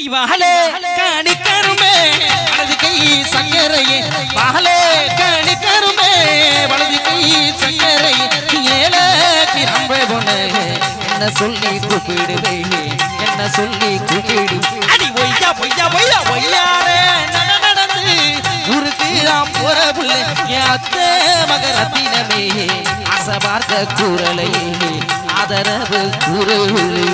அடிவாளே கணிக்கருமே வலது கை சக்கரையே வாளே கணிக்கருமே வலது கை சக்கரையே ஏலக்கு நம்ப பொண்ணு என்ன சொல்லி கூப்பிடுவே என்ன சொல்லி கூப்பிடு அடி ஒய்யா ஒய்யா ஒய்யா ஒய்யாரே நடந்து ஊருக்கு நாம் போற புள்ள அத்தை மகரத்தினமே ஆசை பார்த்த கூறலையே ஆதரவு கூறலே